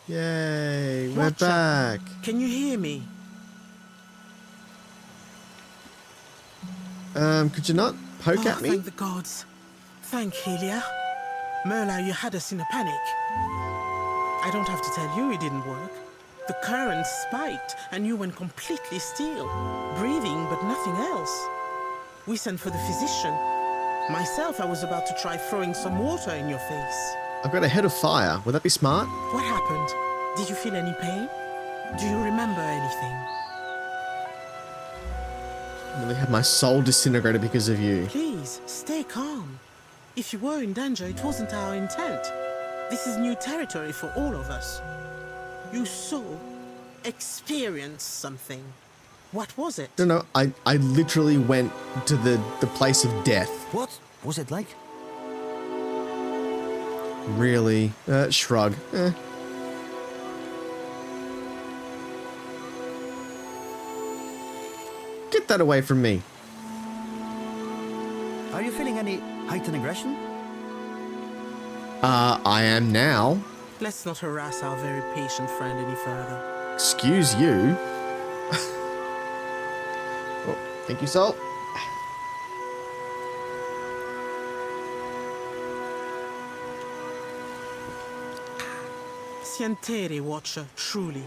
Yay, we're Watcher, back. can you hear me? Could you not poke at me? Thank the gods. Thank Helia. Merla, you had us in a panic. I don't have to tell you it didn't work. The current spiked and you went completely still, breathing but nothing else. We sent for the physician. Myself, I was about to try throwing some water in your face. I've got a head of fire. Would that be smart? What happened? Did you feel any pain? Do you remember anything? I really had my soul disintegrated because of you. Please, stay calm. If you were in danger, it wasn't our intent. This is new territory for all of us. You saw, experienced something. What was it? No, I literally went to the place of death. What was it like? Really? Shrug. Get that away from me. Are you feeling any heightened aggression? I am now. Let's not harass our very patient friend any further. Excuse you. Oh, thank you, Salt. Sientere, Watcher, truly.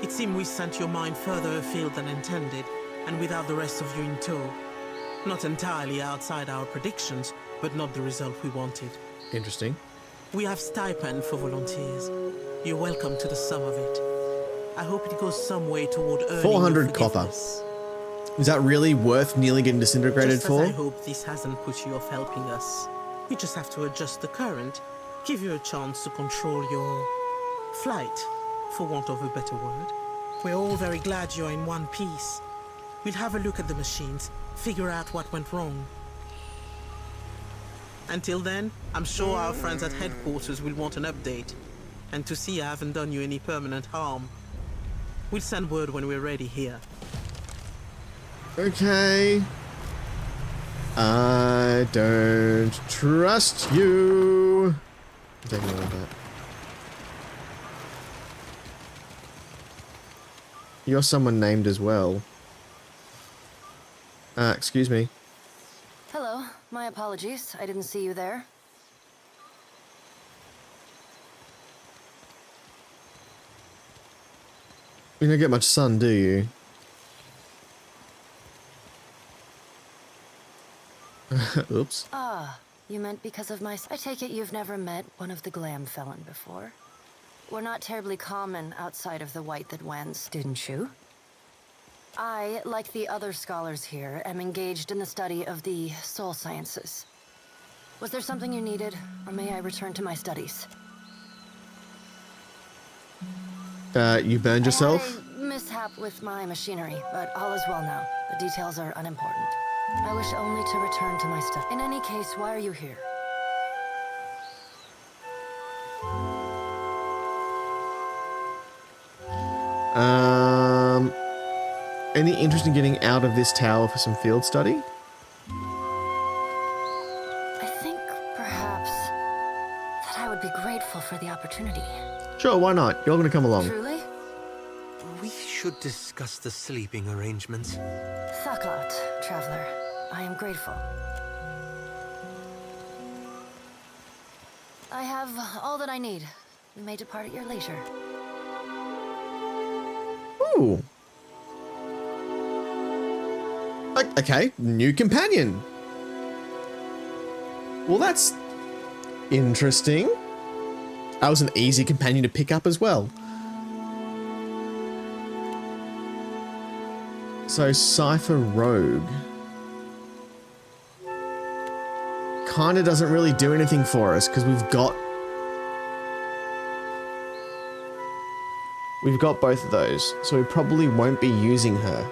It seemed we sent your mind further afield than intended, and without the rest of you in tow. Not entirely outside our predictions, but not the result we wanted. Interesting. We have stipend for volunteers. You're welcome to the sum of it. I hope it goes some way toward earning 400 your copper. forgiveness. Is that really worth nearly getting disintegrated Just for? as I hope this hasn't put you off helping us. We just have to adjust the current, give you a chance to control your flight, for want of a better word. We're all very glad you're in one piece. We'll have a look at the machines, figure out what went wrong. Until then, I'm sure our friends at headquarters will want an update, and to see I haven't done you any permanent harm. We'll send word when we're ready here. Okay. I don't trust you. I'm taking all of that. You're someone named as well. Excuse me. Hello. My apologies. I didn't see you there. You don't get much sun, do you? Oops. Ah, you meant because of my... I take it you've never met one of the glam felon before. We're not terribly common outside of the white that wends, didn't you? I, like the other scholars here, am engaged in the study of the soul sciences. Was there something you needed, or may I return to my studies? You burned yourself? I had a mishap with my machinery, but all is well now. The details are unimportant. I wish only to return to my study. In any case, why are you here? Any interest in getting out of this tower for some field study? I think, perhaps, that I would be grateful for the opportunity. Sure, why not? You're gonna come along. Truly? We should discuss the sleeping arrangements. Thaklat, traveler. I am grateful. I have all that I need. We may depart at your leisure. Ooh. Okay, new companion. Well, that's interesting. That was an easy companion to pick up as well. So, Cypher Rogue. Kinda doesn't really do anything for us, because we've got both of those, so we probably won't be using her.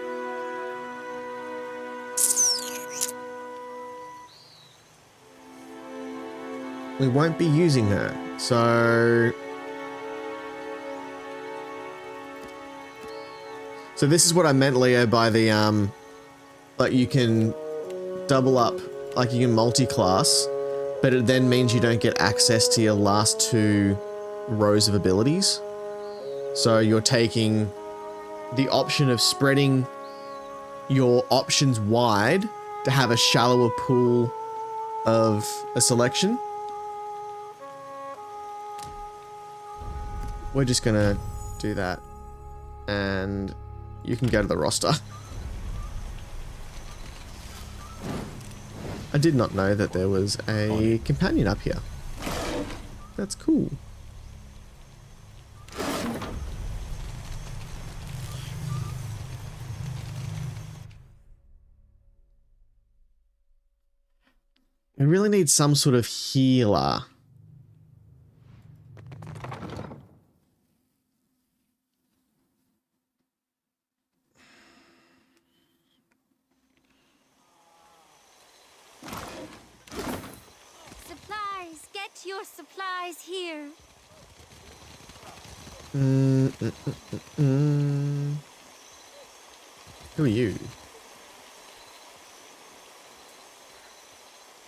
We won't be using her, so this is what I meant, Leo, by the like you can double up, like you can multi-class, but it then means you don't get access to your last two rows of abilities. So you're taking the option of spreading your options wide to have a shallower pool of a selection. We're just gonna do that. And you can go to the roster. I did not know that there was a companion up here. That's cool. We really need some sort of healer. Supplies! Get your supplies here! Who are you?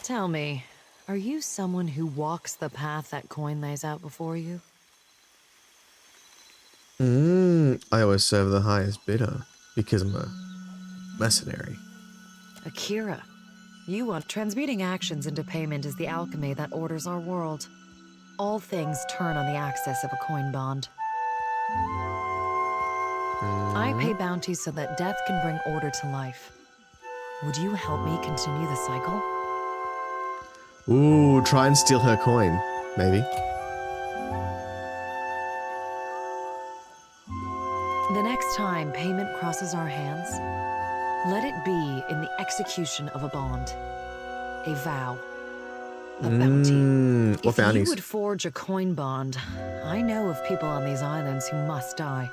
Tell me, are you someone who walks the path that coin lays out before you? I always serve the highest bidder because I'm a mercenary. Akira, you want transmuting actions into payment is the alchemy that orders our world. All things turn on the axis of a coin bond. I pay bounties so that death can bring order to life. Would you help me continue the cycle? Ooh, try and steal her coin, maybe. The next time payment crosses our hands, let it be in the execution of a bond, a vow, a bounty. What If you bounties? would forge a coin bond, I know of people on these islands who must die.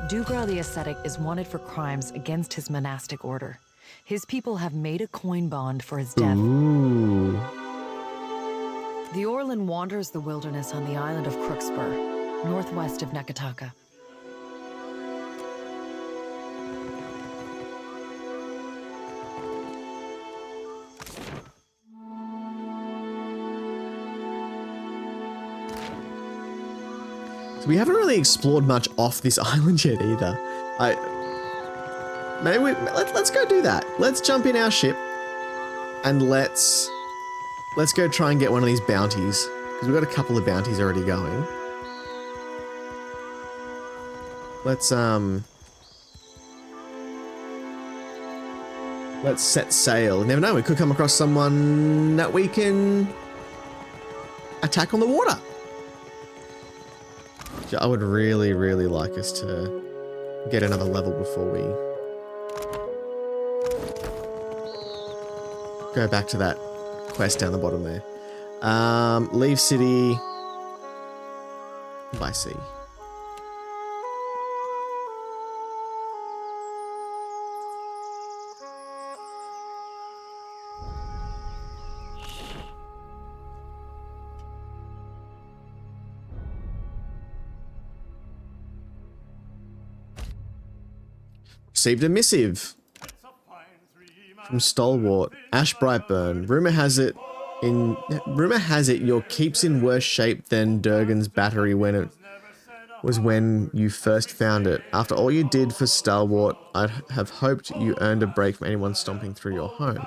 Dugro the Ascetic is wanted for crimes against his monastic order. His people have made a coin bond for his death. Ooh. The Orlan wanders the wilderness on the island of Crookspur, northwest of Nekataka. So we haven't really explored much off this island yet either. Let's go do that. Let's jump in our ship and let's go try and get one of these bounties because we've got a couple of bounties already going. Let's set sail. You never know, we could come across someone that we can attack on the water. I would really, really like us to get another level before we go back to that quest down the bottom there. Leave city by sea. Received a missive from Stalwart, Ash Brightburn. Rumor has it your keep's in worse shape than Durgan's battery when you first found it. After all you did for Stalwart, I'd have hoped you earned a break from anyone stomping through your home.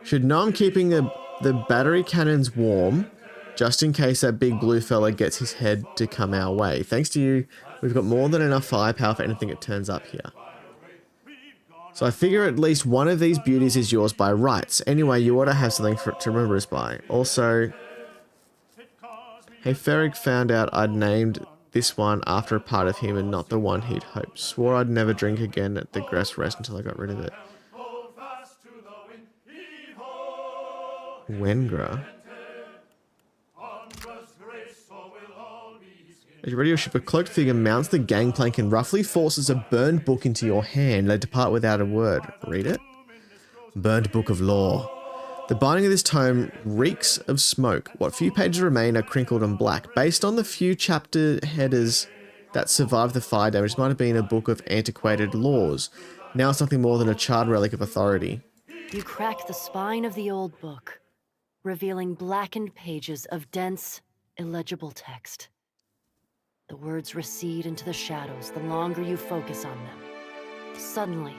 Should know I'm keeping the battery cannons warm, just in case that big blue fella gets his head to come our way. Thanks to you, we've got more than enough firepower for anything that turns up here. So I figure at least one of these beauties is yours by rights. Anyway, you ought to have something to remember us by. Also, hey, Ferric found out I'd named this one after a part of him and not the one he'd hoped. Swore I'd never drink again at the grass rest until I got rid of it. Wengra. As you ready your ship, a cloaked figure mounts the gangplank and roughly forces a burned book into your hand. They depart without a word. Read it. Burned book of lore. The binding of this tome reeks of smoke. What few pages remain are crinkled and black. Based on the few chapter headers that survived the fire damage, it might have been a book of antiquated laws. Now it's nothing more than a charred relic of authority. You crack the spine of the old book, revealing blackened pages of dense, illegible text. The words recede into the shadows the longer you focus on them. Suddenly,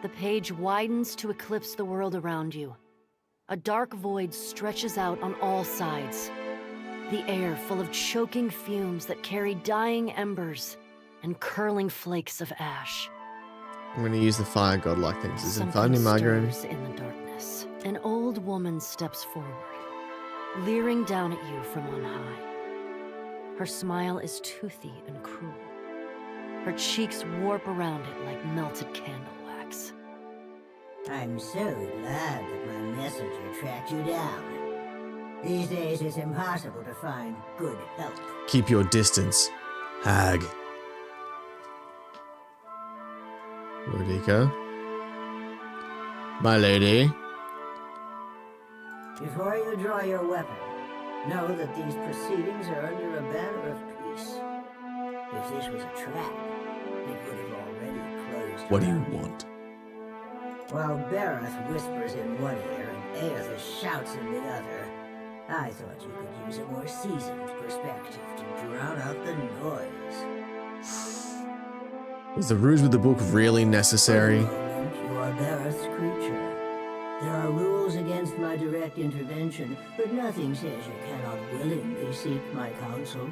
the page widens to eclipse the world around you. A dark void stretches out on all sides. The air full of choking fumes that carry dying embers and curling flakes of ash. I'm going to use the fire god-like things. Is it Something finding Margarine? stirs in the darkness. An old woman steps forward, leering down at you from on high. Her smile is toothy and cruel. Her cheeks warp around it like melted candle wax. I'm so glad that my messenger tracked you down. These days it's impossible to find good help. Keep your distance, hag. Rodica. My lady. Before you draw your weapon, know that these proceedings are under a banner of peace. If this was a trap, it would have already closed. What do you around want? While Bareth whispers in one ear and Aethys shouts in the other, I thought you could use a more seasoned perspective to drown out the noise. Was the ruse with the book really necessary? For the moment, you are Bareth's creature. There are rules against my direct intervention, but nothing says you cannot willingly seek my counsel.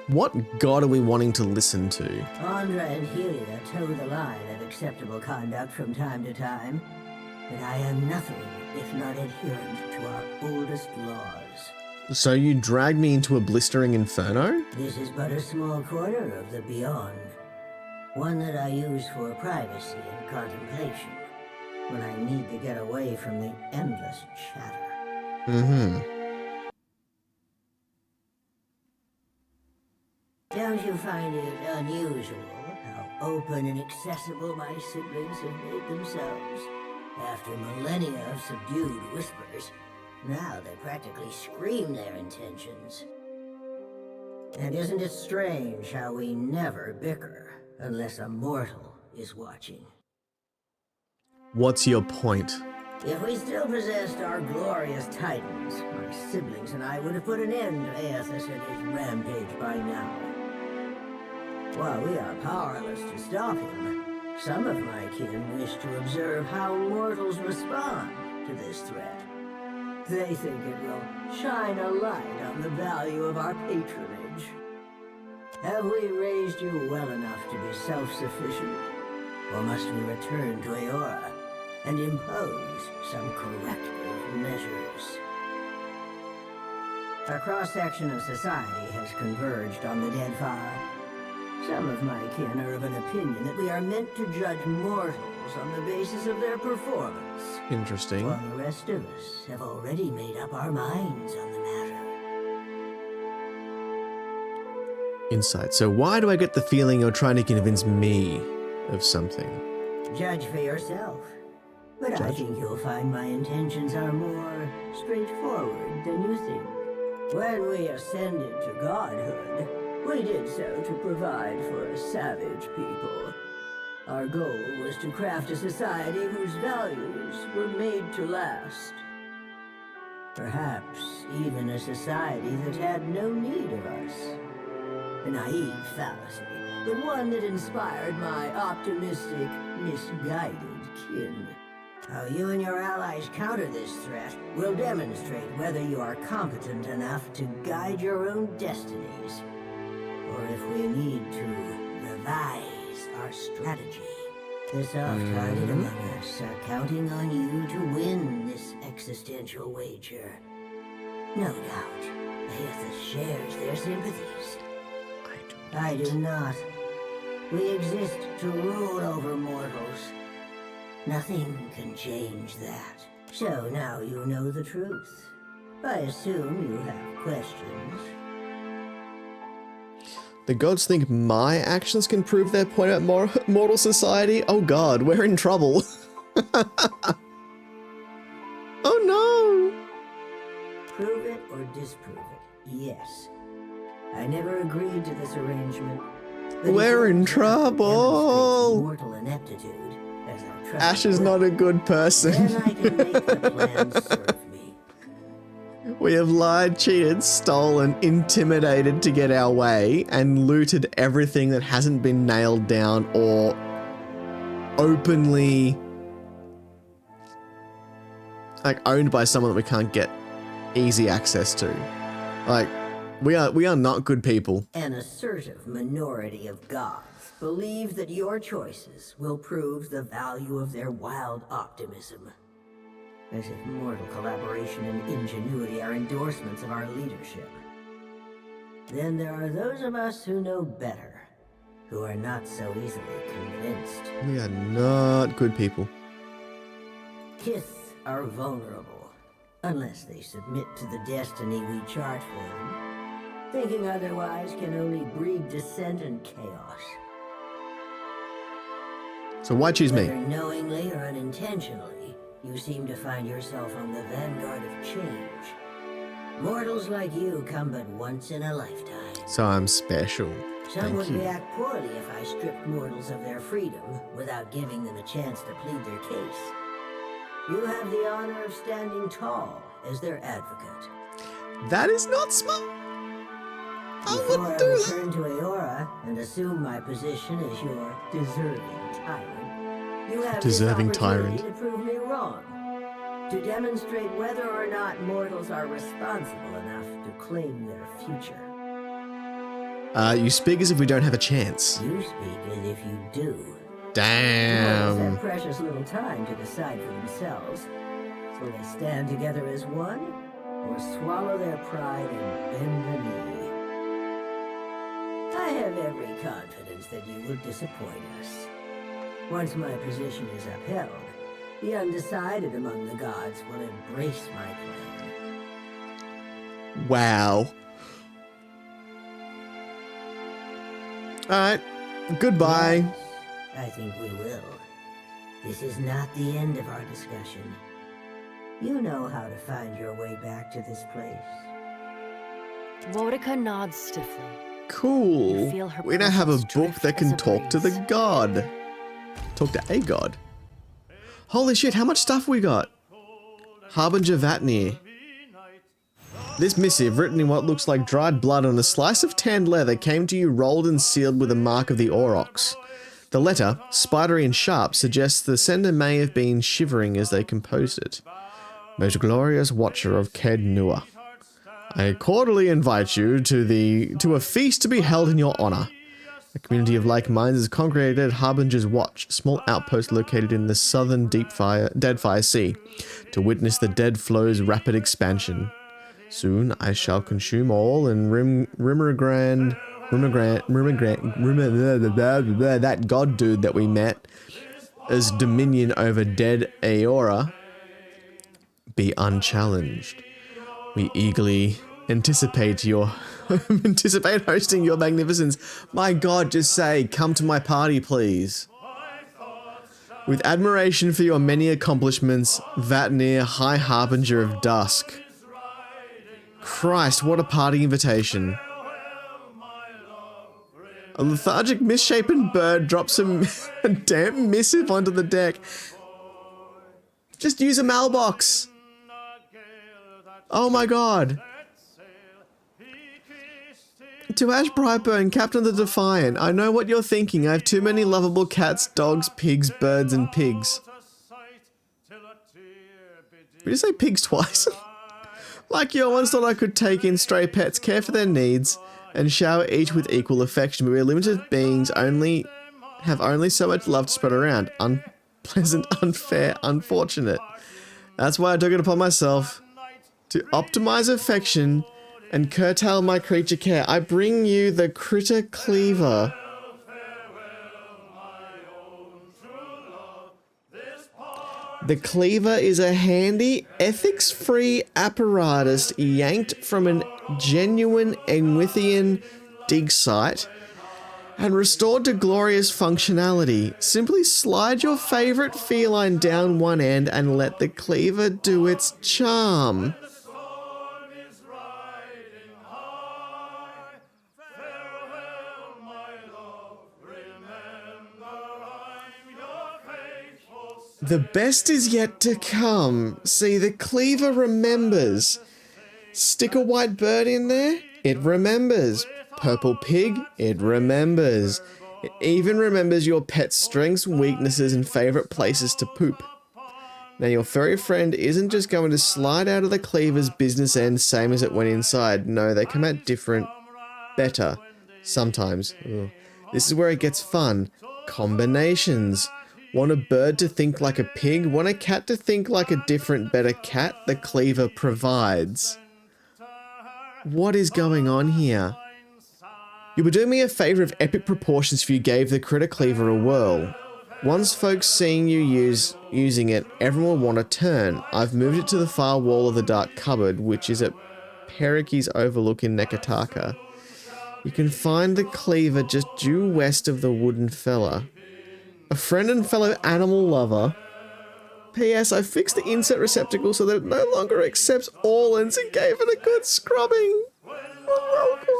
What god are we wanting to listen to? Andra and Helia toe the line of acceptable conduct from time to time, but I am nothing if not adherent to our oldest laws. So you dragged me into a blistering inferno? This is but a small corner of the beyond, one that I use for privacy and contemplation, when I need to get away from the endless chatter. Mm-hmm. Don't you find it unusual how open and accessible my siblings have made themselves? After millennia of subdued whispers, now they practically scream their intentions. And isn't it strange how we never bicker unless a mortal is watching? What's your point? If we still possessed our glorious titans, my siblings and I would have put an end to Aethys and his rampage by now. While we are powerless to stop him, some of my kin wish to observe how mortals respond to this threat. They think it will shine a light on the value of our patronage. Have we raised you well enough to be self-sufficient? Or must we return to Eora and impose some corrective measures? A cross-section of society has converged on the Deadfire. Some of my kin are of an opinion that we are meant to judge mortals on the basis of their performance. Interesting. While the rest of us have already made up our minds on the matter. Insight. So why do I get the feeling you're trying to convince me of something? Judge for yourself. But I think you'll find my intentions are more straightforward than you think. When we ascended to godhood, we did so to provide for a savage people. Our goal was to craft a society whose values were made to last. Perhaps even a society that had no need of us. A naive fallacy, but one that inspired my optimistic, misguided kin. How you and your allies counter this threat will demonstrate whether you are competent enough to guide your own destinies, or if we need to revise our strategy. The soft-hearted among us are counting on you to win this existential wager. No doubt, Aethys shares their sympathies. I do not. We exist to rule over mortals. Nothing can change that. So now you know the truth. I assume you have questions. The gods think my actions can prove their point about mortal society? Oh god, we're in trouble. Oh no! Prove it or disprove it, yes. I never agreed to this arrangement. but We're it in demonstrates trouble. Mortal ineptitude, as our trusted Ash is not a good person. Then I can make the plan serve me. We have lied, cheated, stolen, intimidated to get our way, and looted everything that hasn't been nailed down or openly like owned by someone that we can't get easy access to. Like, we are not good people. An assertive minority of gods believe that your choices will prove the value of their wild optimism. As if mortal collaboration and ingenuity are endorsements of our leadership. Then there are those of us who know better, who are not so easily convinced. We are not good people. Kith are vulnerable, unless they submit to the destiny we chart for them. Thinking otherwise can only breed dissent and chaos. So why choose me? Whether knowingly or unintentionally, you seem to find yourself on the vanguard of change. Mortals like you come but once in a lifetime. So I'm special. Some would Thank you. react poorly if I stripped mortals of their freedom without giving them a chance to plead their case. You have the honor of standing tall as their advocate. That is not smart. I Before wouldn't I do that. return to Aora and assume my position as your deserving tyrant, you have Deserving this opportunity tyrant. to prove me wrong. To demonstrate whether or not mortals are responsible enough to claim their future. You speak as if we don't have a chance. You speak as if you do. Mortals Damn. have precious little time to decide for themselves. Will they stand together as one, or swallow their pride and bend the knee? I have every confidence that you will disappoint us. Once my position is upheld, the undecided among the gods will embrace my plan. Wow. Alright. Goodbye. Yes, I think we will. This is not the end of our discussion. You know how to find your way back to this place. Vodica nods stiffly. Cool. You feel her We now have a presence book drift that can as a talk to the breeze. god. Talk to a god. Holy shit, how much stuff we got? Harbinger Vatnir. This missive, written in what looks like dried blood on a slice of tanned leather, came to you rolled and sealed with a mark of the Aurochs. The letter, spidery and sharp, suggests the sender may have been shivering as they composed it. Most glorious watcher of Ked Nua, I cordially invite you to a feast to be held in your honor. A community of like minds has congregated at Harbinger's Watch, a small outpost located in the southern Deadfire Sea, to witness the dead flow's rapid expansion. Soon I shall consume all, and that god dude that we met as dominion over dead Aora be unchallenged. We eagerly anticipate hosting your magnificence. My god, just say, come to my party, please. With admiration for your many accomplishments, Vatnir, High Harbinger of Dusk. Christ, what a party invitation. A lethargic, misshapen bird drops a damn missive onto the deck. Just use a mailbox. Oh my god. To Ash Brightburn, Captain of the Defiant, I know what you're thinking. I have too many lovable cats, dogs, pigs, birds, and pigs. Did you say pigs twice? Like you, I once thought I could take in stray pets, care for their needs, and shower each with equal affection, but we are limited beings, have only so much love to spread around. Unpleasant, unfair, unfortunate. That's why I took it upon myself to optimize affection and curtail my creature care. I bring you the Critter Cleaver. The Cleaver is a handy, ethics-free apparatus yanked from a genuine Engwithian dig site and restored to glorious functionality. Simply slide your favorite feline down one end and let the Cleaver do its charm. The best is yet to come. See, the Cleaver remembers. Stick a white bird in there, it remembers. Purple pig, it remembers. It even remembers your pet's strengths, weaknesses, and favorite places to poop. Now your furry friend isn't just going to slide out of the cleaver's business end same as it went inside. No, they come out different, better, sometimes. Ugh. This is where it gets fun. Combinations. Want a bird to think like a pig? Want a cat to think like a different, better cat? The cleaver provides. What is going on here? You would do me a favor of epic proportions if you gave the critter cleaver a whirl. Once folks seeing you using it, everyone will want to turn. I've moved it to the far wall of the dark cupboard, which is at Periki's Overlook in Nekataka. You can find the cleaver just due west of the wooden fella. A friend and fellow animal lover. P.S. I fixed the insert receptacle so that it no longer accepts Orlans and gave it a good scrubbing. You're welcome.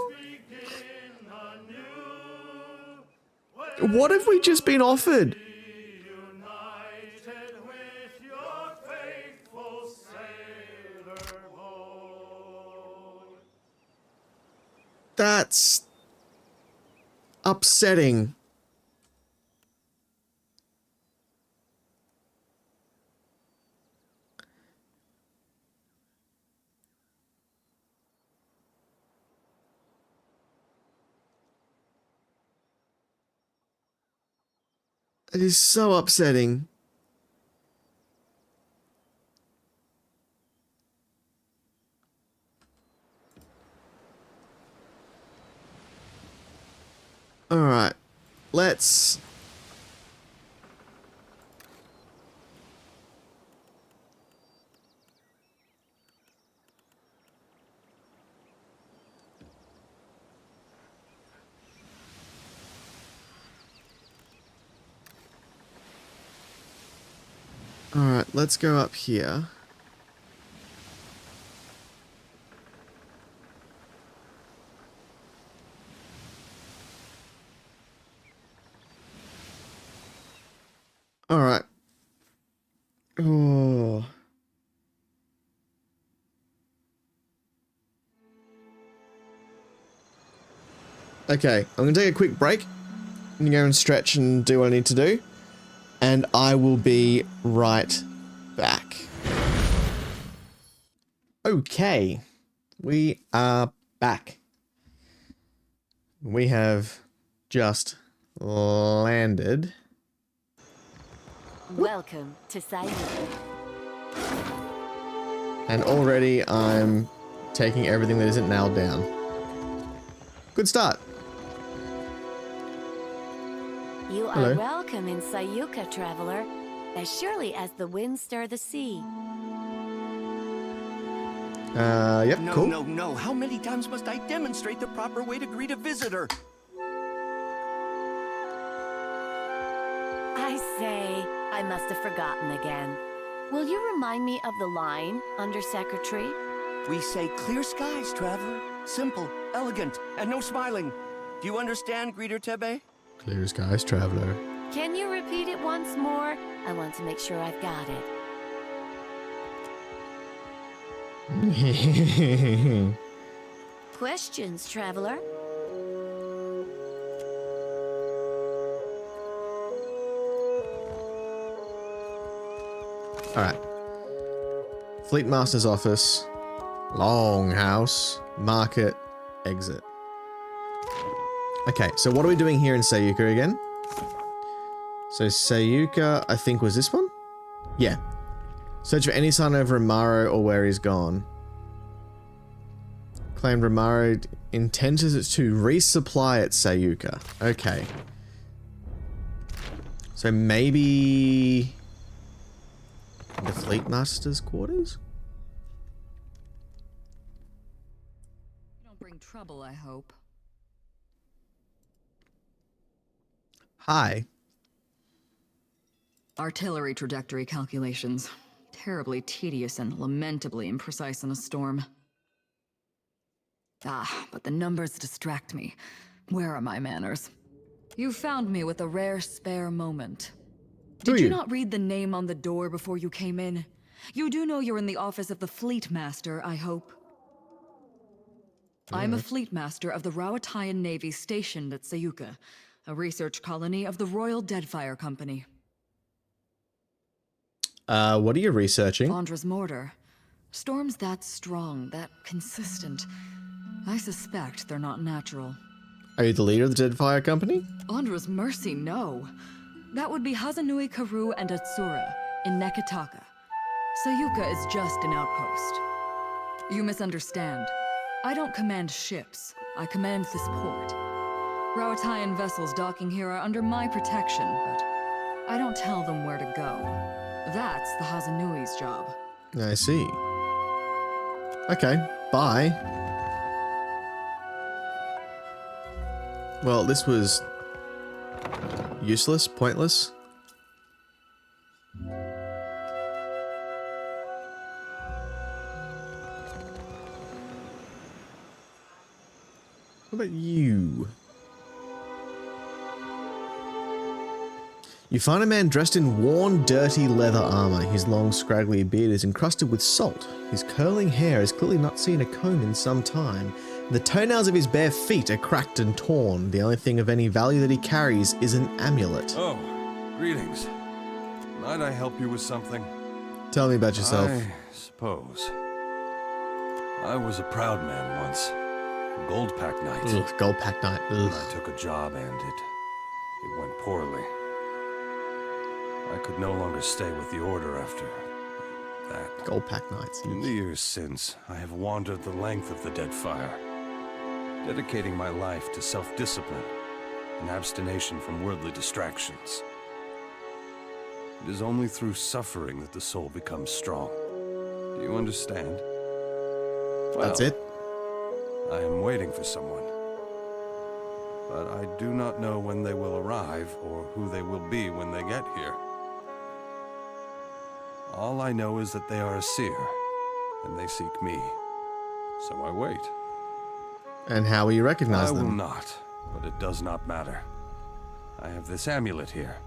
What have we just been offered? That's upsetting. It is so upsetting. Alright, let's... Alright, let's go up here. Alright. Oh. Okay, I'm gonna take a quick break. I'm gonna go and stretch and do what I need to do. And I will be right back. Okay, we are back. We have just landed. Welcome to Sayuka. And already I'm taking everything that isn't nailed down. Good start. You are Hello. welcome in Sayuka, traveler, as surely as the winds stir the sea. Yep, No, cool. no, no. How many times must I demonstrate the proper way to greet a visitor? I say, I must have forgotten again. Will you remind me of the line, Under Secretary? We say clear skies, traveler. Simple, elegant, and no smiling. Do you understand, Greeter Tebe? Clear skies, traveler. Can you repeat it once more? I want to make sure I've got it. Questions, traveler? Alright. Fleet Master's office. Longhouse. Market. Exit. Okay, so what are we doing here in Sayuka again? So Sayuka, I think, was this one? Yeah. Search for any sign of Rimaro or where he's gone. Claimed Rimaro intends to resupply at Sayuka. Okay. So maybe... the Fleet Master's quarters? You don't bring trouble, I hope. Hi. Artillery trajectory calculations. Terribly tedious and lamentably imprecise in a storm. Ah, but the numbers distract me. Where are my manners? You found me with a rare spare moment. Do Did you you? not read the name on the door before you came in? You do know you're in the office of the Fleet Master, I hope. I'm a fleet master of the Rawatayan Navy stationed at Sayuka, a research colony of the Royal Deadfire Company. What are you researching? Vondra's mortar. Storms that strong, that consistent. I suspect they're not natural. Are you the leader of the Deadfire Company? Vondra's mercy, no. That would be Hazanui Karu and Atsura in Nekataka. Sayuka is just an outpost. You misunderstand. I don't command ships. I command this port. Rawatayan vessels docking here are under my protection, but I don't tell them where to go. That's the Hazanui's job. I see. Okay, bye. Well, this was useless, pointless. What about you? You find a man dressed in worn, dirty leather armor. His long, scraggly beard is encrusted with salt. His curling hair has clearly not seen a comb in some time. The toenails of his bare feet are cracked and torn. The only thing of any value that he carries is an amulet. Oh, greetings. Might I help you with something? Tell me about yourself. I suppose. I was a proud man once. A gold pack knight. Ugh, gold pack knight. Ugh. I took a job and it went poorly. I could no longer stay with the Order after that. Gold pack knights. In the years since, I have wandered the length of the Deadfire, dedicating my life to self-discipline and abstination from worldly distractions. It is only through suffering that the soul becomes strong. Do you understand? Well, that's it. I am waiting for someone. But I do not know when they will arrive or who they will be when they get here. All I know is that they are a seer, and they seek me. So I wait. And how will you recognize them? I will not, but it does not matter. I have this amulet here,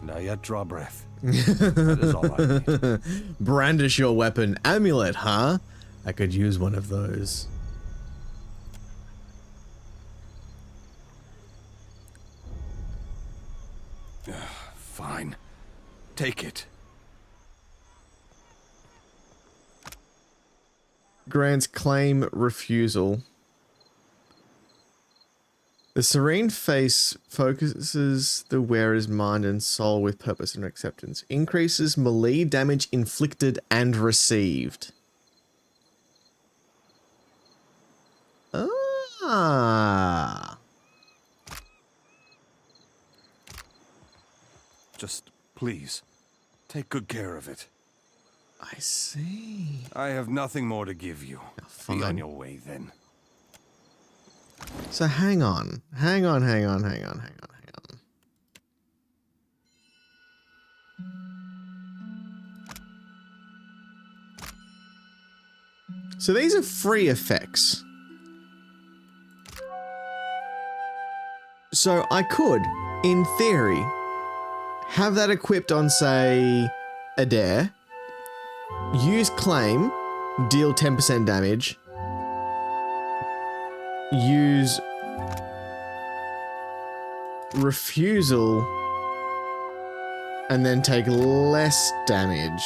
and I yet draw breath. That is all I need. Brandish your weapon. Amulet, huh? I could use one of those. Fine. Take it. Grants claim refusal. The serene face focuses the wearer's mind and soul with purpose and acceptance. Increases melee damage inflicted and received. Ah. Just, please, take good care of it. I see. I have nothing more to give you. Fine. Be on your way, then. So hang on. Hang on. So these are free effects. So I could, in theory, have that equipped on, say, Adair. Use claim, deal 10% damage. Use refusal, and then take less damage.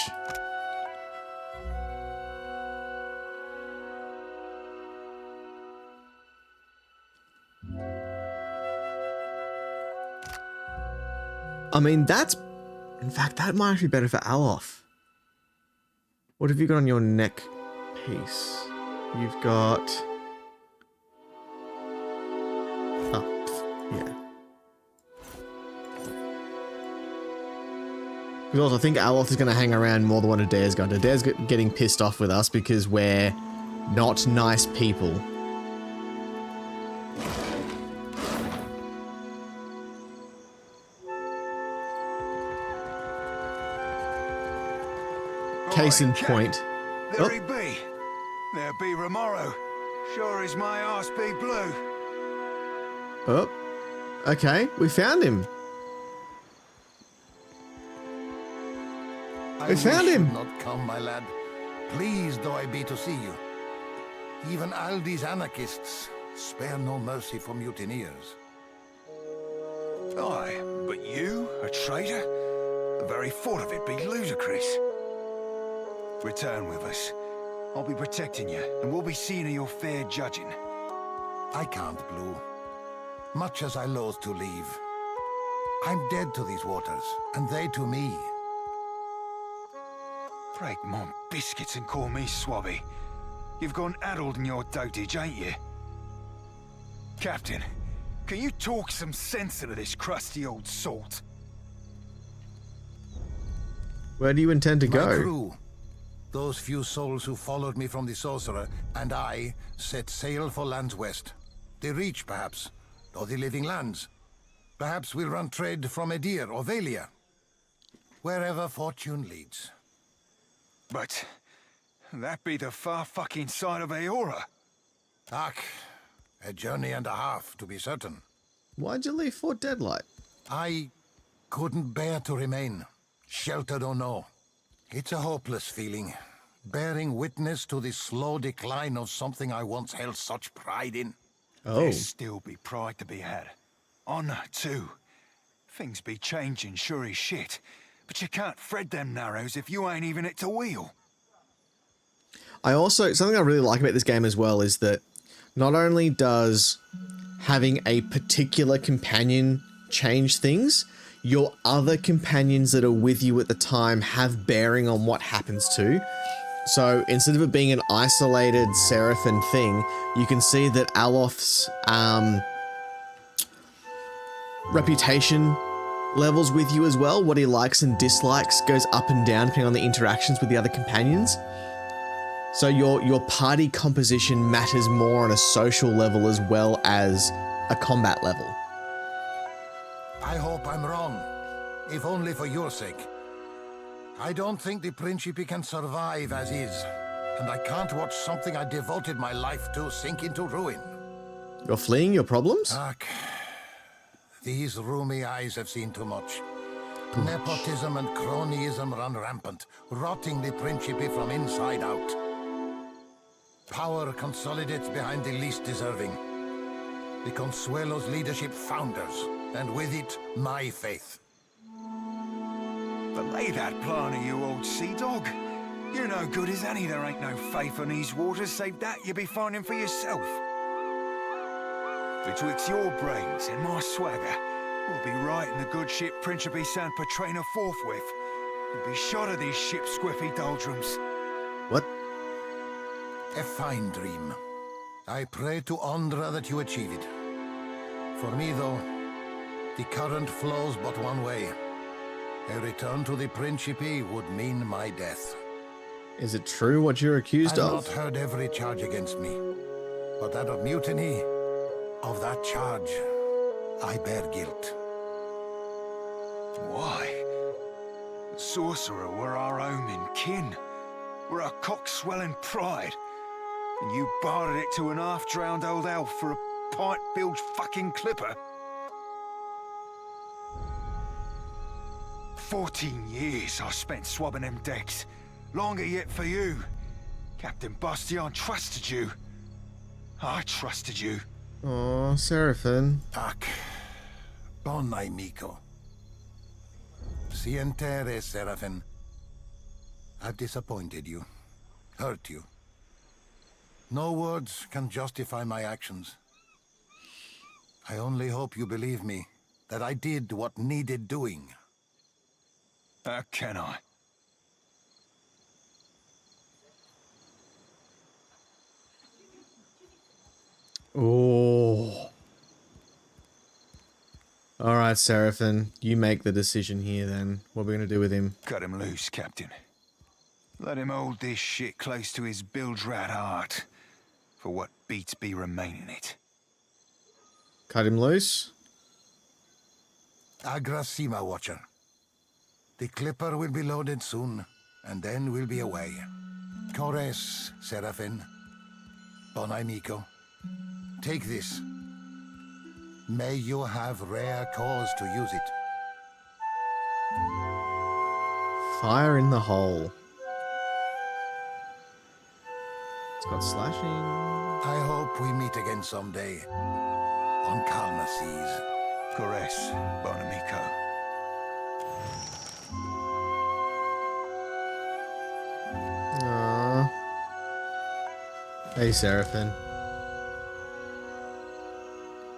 I mean, that's... In fact, that might be better for Alof. What have you got on your neck piece? You've got... Oh, yeah. Because also, I think Alof is going to hang around more than what Adair's got. Adair's getting pissed off with us because we're not nice people. Case in point. There he be. There be Romero. Sure as my arse be blue. Oh. Okay, we found him. I We found wish him. you'd not come, my lad. Pleased though I be to see you. Even Aldi's anarchists spare no mercy for mutineers. Aye, but you, a traitor? The very thought of it be ludicrous. Return with us. I'll be protecting you, and we'll be seeing to your fair judging. I can't, Blue. Much as I loathe to leave. I'm dead to these waters, and they to me. Break my biscuits and call me Swabby. You've gone addled in your dotage, ain't you? Captain, can you talk some sense into this crusty old salt? Where do you intend to My go? crew, those few souls who followed me from the Sorcerer, and I set sail for lands west. The Reach, perhaps, or the Living Lands. Perhaps we'll run trade from Edir or Valia. Wherever fortune leads. But that be the far fucking side of Aora. Ach, a journey and a half, to be certain. Why'd you leave Fort Deadlight? I couldn't bear to remain, sheltered or no. It's a hopeless feeling, bearing witness to the slow decline of something I once held such pride in. Oh. There still be pride to be had. Honor, too. Things be changing, sure as shit. But you can't thread them narrows if you ain't even at the wheel. I also, something I really like about this game as well is that not only does having a particular companion change things, your other companions that are with you at the time have bearing on what happens too. So instead of it being an isolated Seraphin thing, you can see that Alof's reputation levels with you as well. What he likes and dislikes goes up and down depending on the interactions with the other companions. So your party composition matters more on a social level as well as a combat level. I hope I'm wrong, if only for your sake. I don't think the Principe can survive as is, and I can't watch something I devoted my life to sink into ruin. You're fleeing your problems? These roomy eyes have seen too much. Nepotism and cronyism run rampant, rotting the Principe from inside out. Power consolidates behind the least deserving. The Consuelo's leadership founders, and with it, my faith. Belay that plan, you old sea dog. You're no good as any. There ain't no faith in these waters, save that you be finding for yourself. Betwixt your brains and my swagger, we'll be right in the good ship Principe San Petrina forthwith, and be shot of these ship's squiffy doldrums. What? A fine dream. I pray to Ondra that you achieve it. For me, though, the current flows but one way. A return to the Principe would mean my death. Is it true what you're accused I've of? not heard every charge against me, but that of mutiny, of that charge, I bear guilt. Why? The Sorcerer were our own and kin. We're our cock-swelling pride. And you bartered it to an half-drowned old elf for a pint-bilged fucking clipper? 14 years I spent swabbing them decks. Longer yet for you. Captain Bastion trusted you. I trusted you. Oh, Seraphin. Ac. Bon amico. Sientere, Seraphin. I've disappointed you. Hurt you. No words can justify my actions. I only hope you believe me, that I did what needed doing. How can I? Oh. Alright, Seraphin. You make the decision here then. What are we going to do with him? Cut him loose, Captain. Let him hold this shit close to his bilge-rat heart, for what beats be remaining it. Cut him loose? Agrasima, Watcher. The clipper will be loaded soon, and then we'll be away. Cores, Seraphin. Bon amico. Take this. May you have rare cause to use it. Fire in the hole. It's got slashing. I hope we meet again someday. On calmer seas. Caress, Bonamico. Aww. Hey, Seraphim.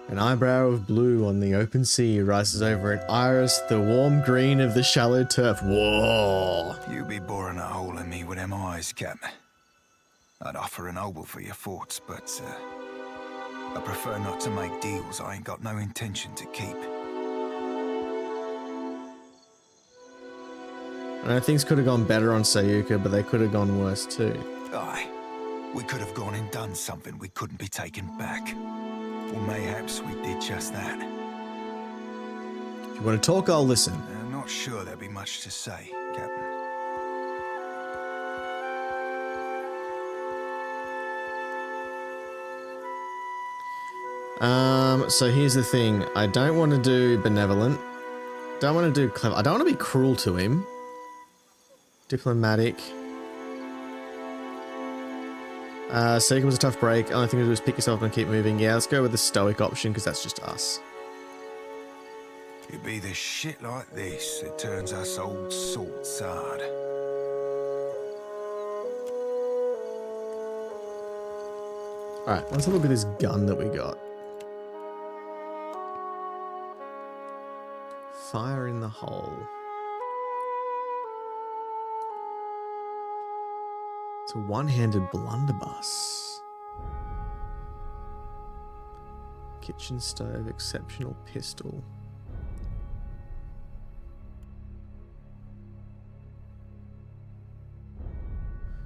An eyebrow of blue on the open sea rises over an iris, the warm green of the shallow turf. Whoa! You be boring a hole in me with them eyes, Captain. I'd offer an obol for your thoughts, but I prefer not to make deals I ain't got no intention to keep. I know things could have gone better on Sayuka, but they could have gone worse too. Aye. We could have gone and done something we couldn't be taken back. Or mayhaps we did just that. If you want to talk, I'll listen. I'm not sure there'd be much to say, Captain. So here's the thing. I don't want to do benevolent. Don't want to do clever. I don't want to be cruel to him. Diplomatic. Second was a tough break. Only thing to do is pick yourself up and keep moving. Yeah, let's go with the stoic option because that's just us. It be the shit like this that turns us old salts hard. Alright, let's have a look at this gun that we got. Fire in the hole. It's a one-handed blunderbuss. Kitchen stove, exceptional pistol.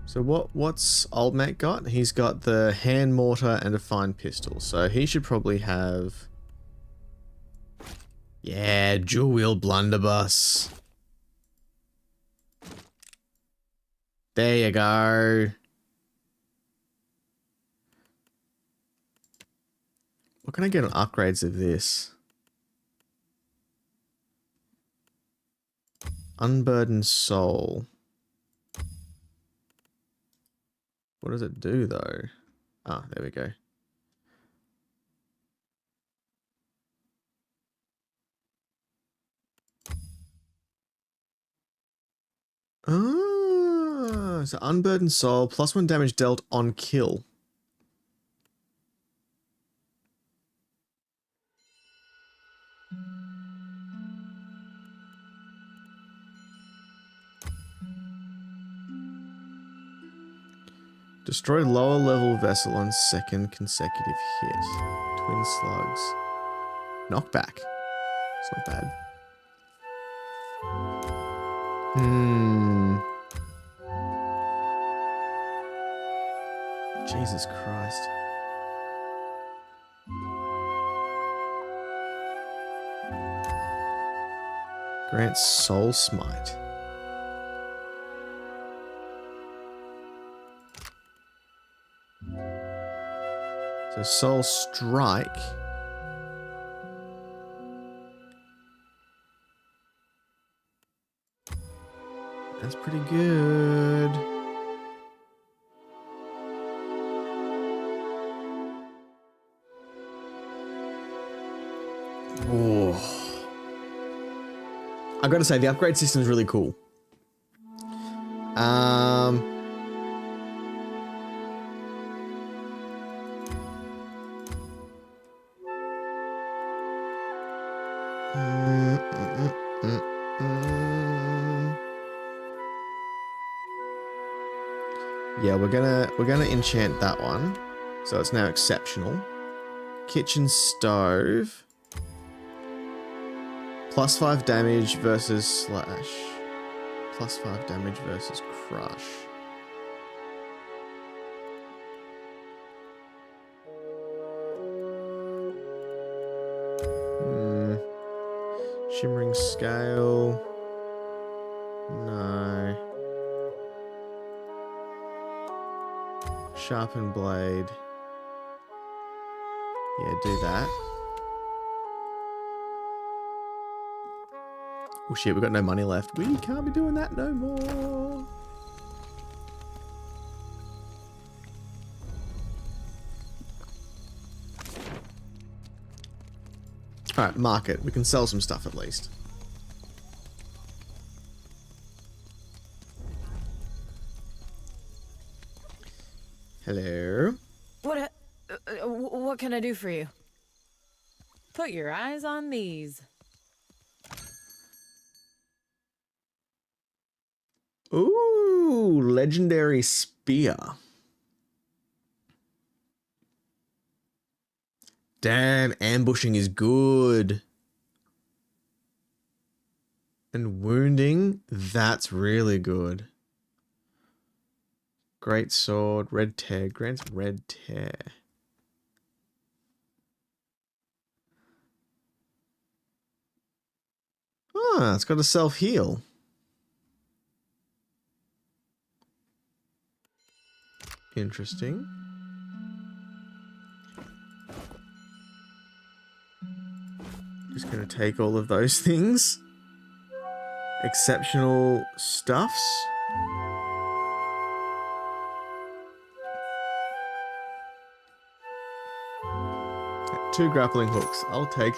So what's old mate got? He's got the hand mortar and a fine pistol. So he should probably have... Yeah, dual wheel blunderbuss. There you go. What can I get on upgrades of this? Unburdened soul. What does it do though? Ah, there we go. Ah, so unburdened soul, +1 damage dealt on kill. Destroy lower level vessel on second consecutive hit. Twin slugs. Knockback. It's not bad. Jesus Christ. Grant Soul Smite. So Soul Strike. That's pretty good. Oh. I've got to say, the upgrade system is really cool. Yeah, we're gonna enchant that one, so it's now exceptional. Kitchen stove. +5 damage versus slash. +5 damage versus crush. Shimmering scale. No. Sharpened blade. Yeah, do that. Oh shit, we've got no money left. We can't be doing that no more. Alright, market. We can sell some stuff at least. Hello? What can I do for you? Put your eyes on these. Ooh, legendary spear. Damn, ambushing is good. And wounding, that's really good. Great sword, red tear, grants red tear. Ah, it's got a self-heal. Interesting. Just gonna take all of those things. Exceptional stuffs. Two grappling hooks. I'll take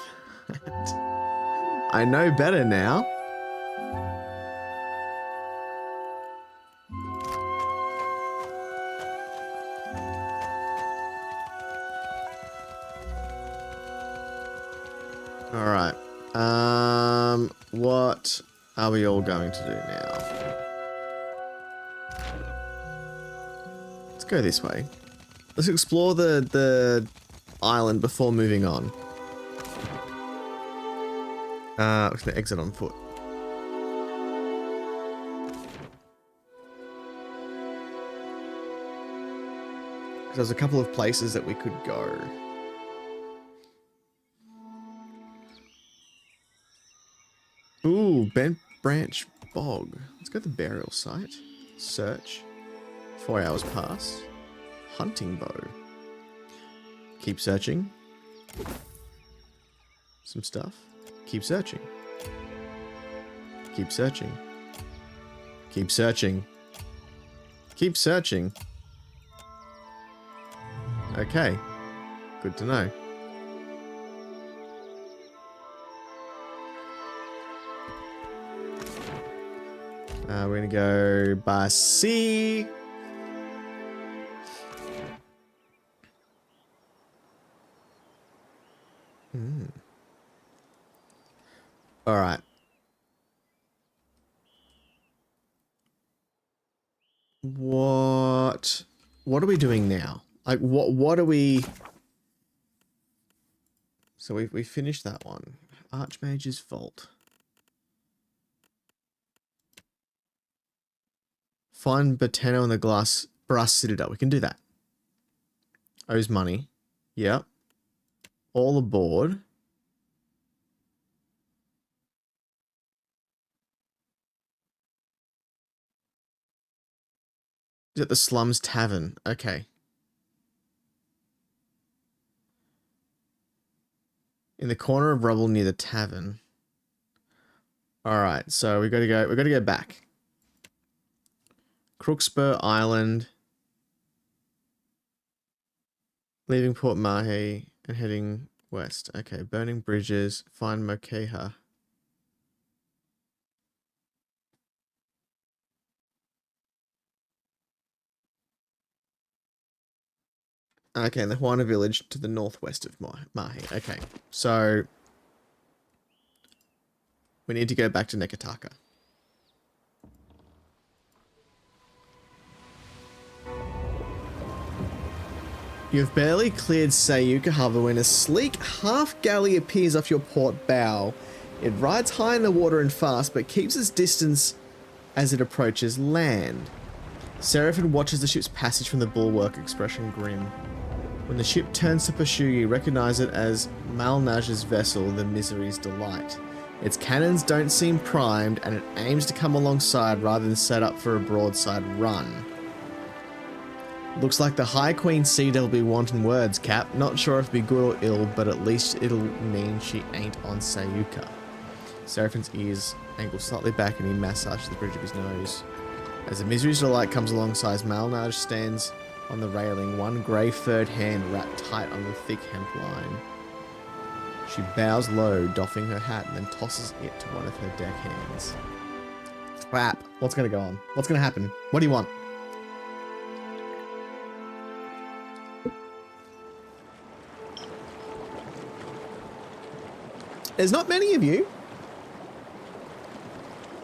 that. I know better now. Alright. What are we all going to do now? Let's go this way. Let's explore the island before moving on. We're gonna exit on foot. There's a couple of places that we could go. Ooh, Bent Branch Bog. Let's go to the burial site. Search. 4 hours pass. Hunting bow. Keep searching. Some stuff. Keep searching. Keep searching. Keep searching. Keep searching. Okay. Good to know. We're gonna go by sea. All right. What are we doing now? Like, what are we... So we finished that one. Archmage's Vault. Find Botano in the Brass Citadel. We can do that. Owes money. Yep. All aboard. Is at the Slums Tavern. Okay. In the corner of rubble near the tavern. Alright, so we gotta go back. Crookspur Island. Leaving Port Mahi and heading west. Okay, burning bridges. Find Mokeha. Okay, and the Huana village to the northwest of Mahi. Okay, so we need to go back to Nekataka. You've barely cleared Sayuka Harbor when a sleek half galley appears off your port bow. It rides high in the water and fast, but keeps its distance as it approaches land. Seraphin watches the ship's passage from the bulwark, expression grim. When the ship turns to pursue, you recognize it as Malnaj's vessel, the Misery's Delight. Its cannons don't seem primed, and it aims to come alongside rather than set up for a broadside run. Looks like the High Queen Sea Devil be wanting words, Cap. Not sure if it be good or ill, but at least it'll mean she ain't on Sayuka. Seraphin's ears angle slightly back and he massages the bridge of his nose. As the Misery's Delight comes alongside, Malnaj stands on the railing, one grey furred hand wrapped tight on the thick hemp line. She bows low, doffing her hat, and then tosses it to one of her deckhands. Crap. What's gonna go on? What's gonna happen? What do you want? There's not many of you.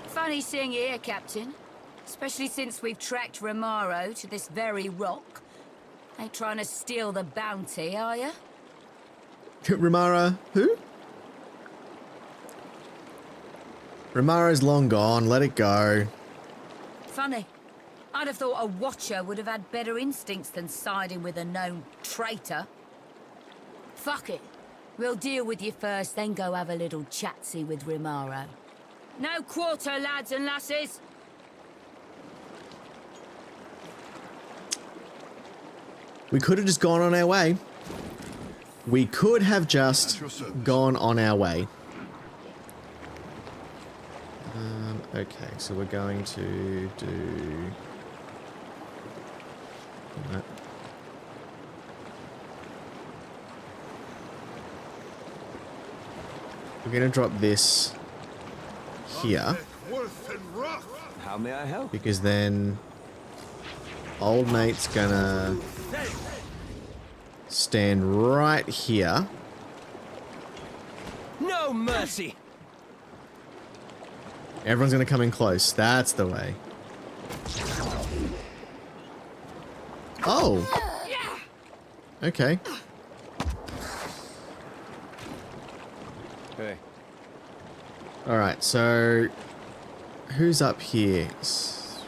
Funny seeing you here, Captain. Especially since we've tracked Romaro to this very rock. Ain't trying to steal the bounty, are you? Romaro, who? Romaro's long gone. Let it go. Funny. I'd have thought a watcher would have had better instincts than siding with a known traitor. Fuck it. We'll deal with you first, then go have a little chatsy with Romaro. No quarter, lads and lasses! We could have just gone on our way. We could have just gone on our way. Okay, so we're going to do... No. We're going to drop this here. How may I help? Because then old mate's gonna stand right here. No mercy. Everyone's gonna come in close. That's the way. Oh. Okay. Hey. All right. So who's up here?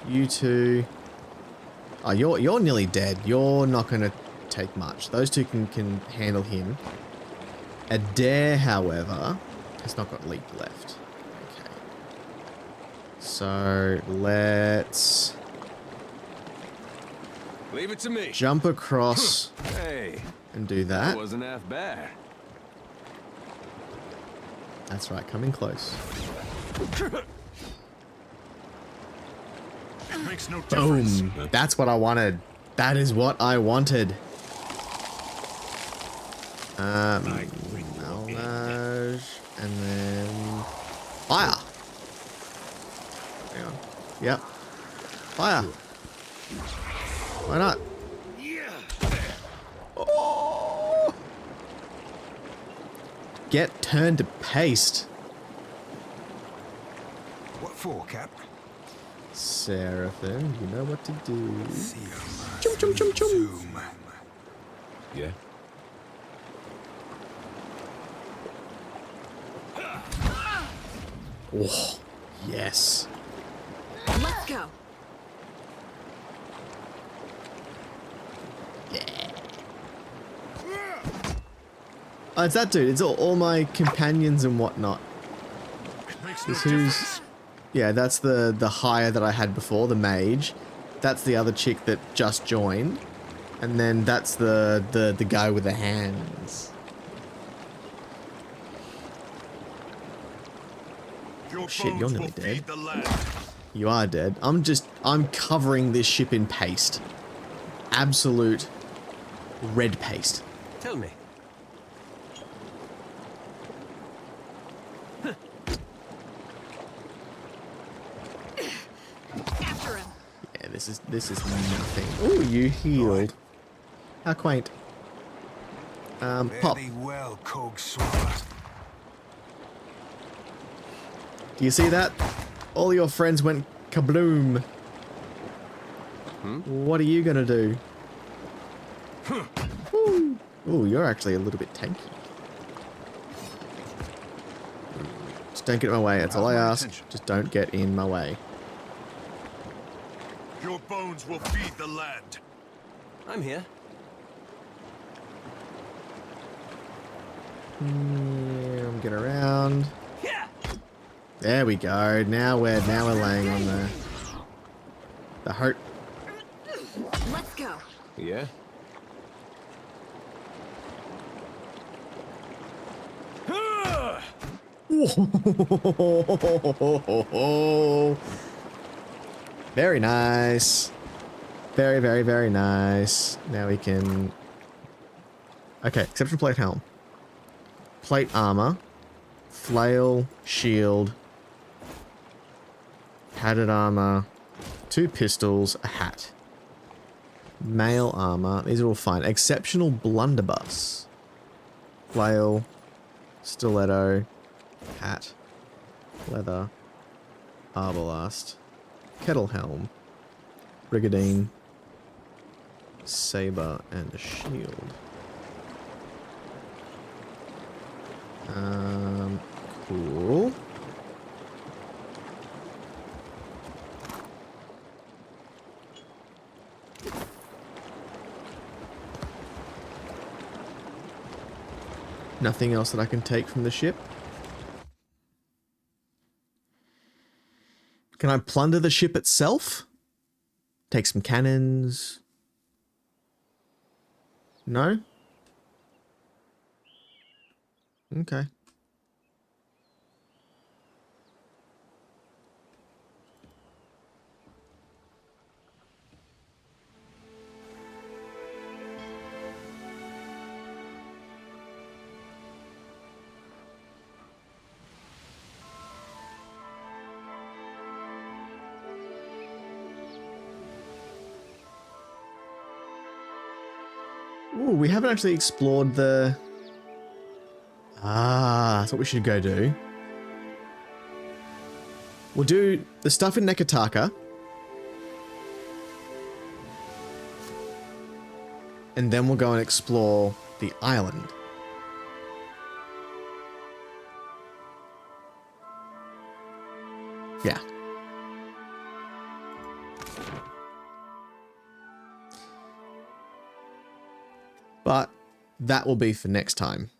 You two. Oh, you're nearly dead. You're not gonna take much. Those two can handle him. Adair, however, has not got leap left. Okay. So let's Leave it to me. jump across Hey. and do that. Wasn't half bad. That's right. Come in close. Makes no difference. Boom. That's what I wanted. That is what I wanted. Malnage, and then fire. Hang on. Yep. Fire. Why not? Oh. Get turned to paste. What for, Cap? Seraphim, you know what to do. Chum chum chum chum. Yeah. Oh, yes. Let's go. Oh, it's that dude. It's all my companions and whatnot. This who's... Yeah, that's the hire that I had before, the mage. That's the other chick that just joined. And then that's the guy with the hands. Shit, you're nearly dead. You are dead. I'm covering this ship in paste. Absolute red paste. Tell me. After him. Yeah, this is nothing. Oh, you healed. How quaint. Pop. Very well, Cog Swallow. Do you see that? All your friends went kabloom. What are you gonna do? Ooh. Ooh, you're actually a little bit tanky. Just don't get in my way. That's all I ask. Just don't get in my way. Your bones will feed the land. I'm here. Get around. There we go. Now we're laying on the heart. Let's go. Yeah. Very nice. Very, very, very nice. Now we can... Okay, exception plate helm. plate armor, flail, shield, padded armor, 2 pistols, a hat. Mail armor, these are all fine. Exceptional blunderbuss. Flail, stiletto, hat, leather, arbalast, kettle helm, brigandine, saber, and a shield. Cool. Nothing else that I can take from the ship. Can I plunder the ship itself? Take some cannons? No? Okay. Ooh, we haven't actually explored the... Ah, that's what we should go do. We'll do the stuff in Nekataka. And then we'll go and explore the island. Yeah. But that will be for next time.